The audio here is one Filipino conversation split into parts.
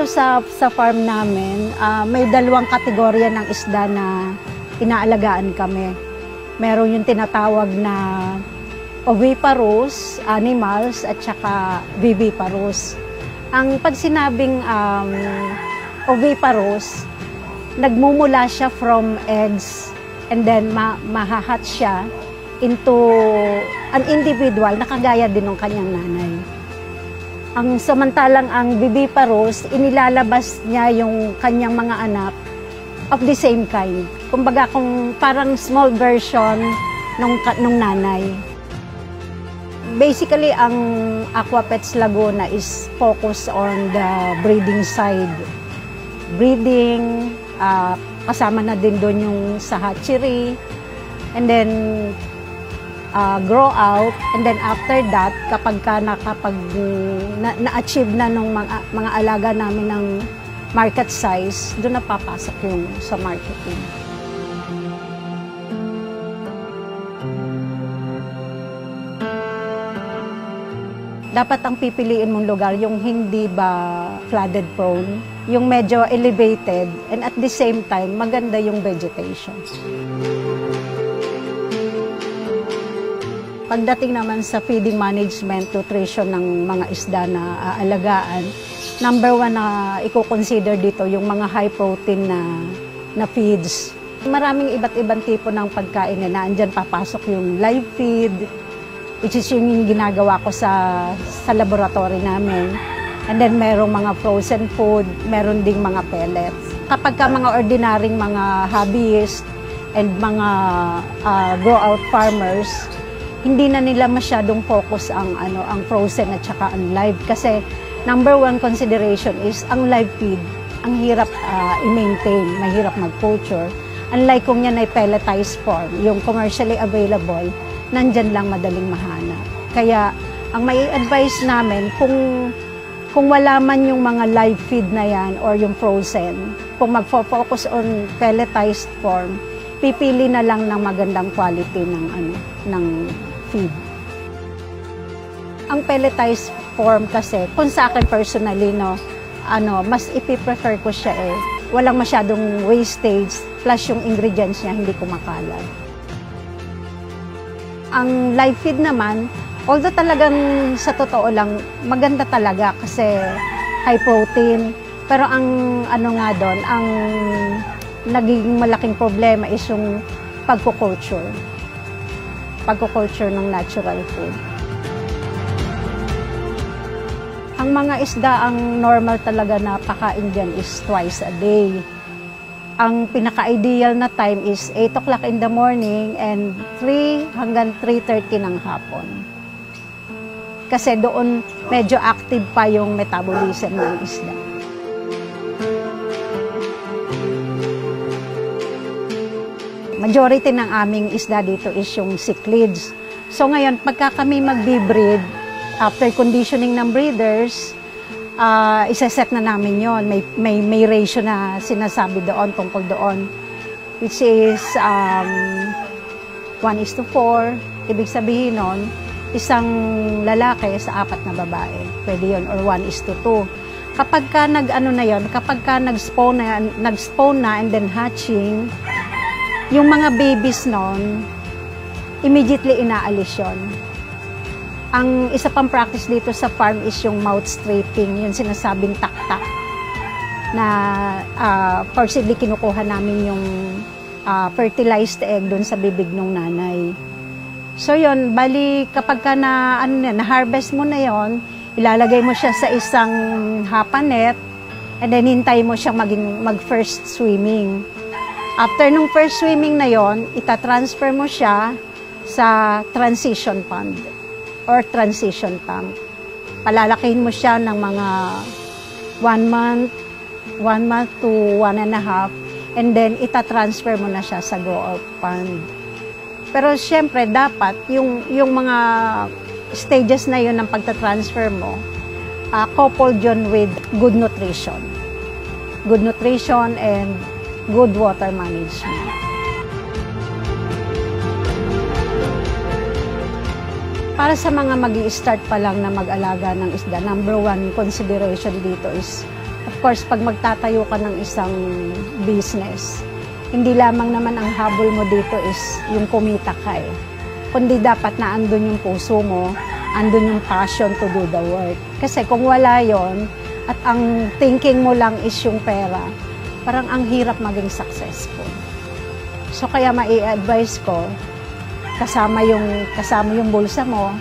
dito sa farm namin, may dalawang kategorya ng isda na inaalagaan kami. Meron yung tinatawag na oviparous animals at saka viviparous. Pag sinabing oviparous, nagmumula siya from eggs and then mahahatch siya into an individual na kagaya din ng kanyang nanay. Samantalang ang viviparous, inilalabas niya yung kanyang mga anak of the same kind. Kumbaga kung parang small version nung nanay. Basically, ang Aquapets Laguna is focused on the breeding side. Breeding, kasama na din doon yung sa hatchery, and then grow out, and then after that, kapag na-achieve na nung mga alaga namin ng market size, doon na papasok yung sa marketing. Dapat ang pipiliin mong lugar yung hindi ba flooded prone, yung medyo elevated, and at the same time, maganda yung vegetation. Pagdating naman sa feeding management, nutrition ng mga isda na aalagaan, number one na i-consider dito yung mga high protein na feeds. Maraming iba't ibang tipo ng pagkain na andyan papasok yung live feed, which is yung ginagawa ko sa laboratory namin. And then merong mga frozen food, meron ding mga pellets. Kapag ka mga ordinaryong mga hobbyist and mga grow-out farmers, hindi na nila masyadong focus ang frozen at saka ang live. Kasi number one consideration is ang live feed, ang hirap i-maintain, mahirap mag-culture. Unlike kung yan ay pelletized form, yung commercially available, nandyan lang madaling mahanap. Kaya ang may advice namin, kung wala man yung mga live feed na yan or yung frozen, kung mag-focus on pelletized form, pipili na lang ng magandang quality ng feed. Ang pelletized form kasi, kung sa akin personally, mas ipiprefer ko siya walang masyadong wastage, plus yung ingredients niya hindi kumakalat. Ang live feed naman, although talagang sa totoo lang, maganda talaga kasi high protein, pero ang ang nagiging malaking problema is yung pagkukulture ng natural food. Ang mga isda, ang normal talaga na pakain dyan is twice a day. Ang pinaka-ideal na time is 8 o'clock in the morning and 3 hanggang 3:30 ng hapon. Kasi doon medyo active pa yung metabolism ng isda. Majority ng aming isda dito is yung cichlids. So ngayon, pagka kami magbe-breed, after conditioning ng breeders, isa-set na namin yon. May ratio na sinasabi doon, tungkol doon, which is 1:4. Ibig sabihin nun, isang lalaki sa 4 na babae. Pwede yun, or 1:2. Kapag ka nag-spawn na and then hatching, yung mga babies nun, immediately inaalis yun. Ang isa pang practice dito sa farm is yung mouth stripping, yung sinasabing tak-tak, na forcibly kinukuha namin yung fertilized egg dun sa bibig ng nanay. So yun, bali kapag ka na-harvest mo na yon, ilalagay mo siya sa isang hapanet, and then hintay mo siyang mag-first swimming. After nung first swimming na yon, itatransfer mo siya sa transition pond or transition tank. Palalakihin mo siya ng mga 1 month to 1.5, and then itatransfer mo na siya sa grow-out pond. Pero syempre, dapat yung mga stages na yun ng pagtatransfer mo, coupled yun with good nutrition. Good nutrition and good water management. Para sa mga magi-start pa lang na mag-alaga ng isda, number one consideration dito is Of course, pag magtatayo ka ng isang business, hindi lamang naman ang habol mo dito is yung kumita ka eh. Kundi dapat na andun yung puso mo, andun yung passion to do the work. Kasi kung wala yon at ang thinking mo lang is yung pera, parang ang hirap maging successful. So kaya mai-advise ko, kasama yung bulsa mo,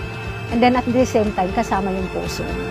and then at the same time, kasama yung puso mo.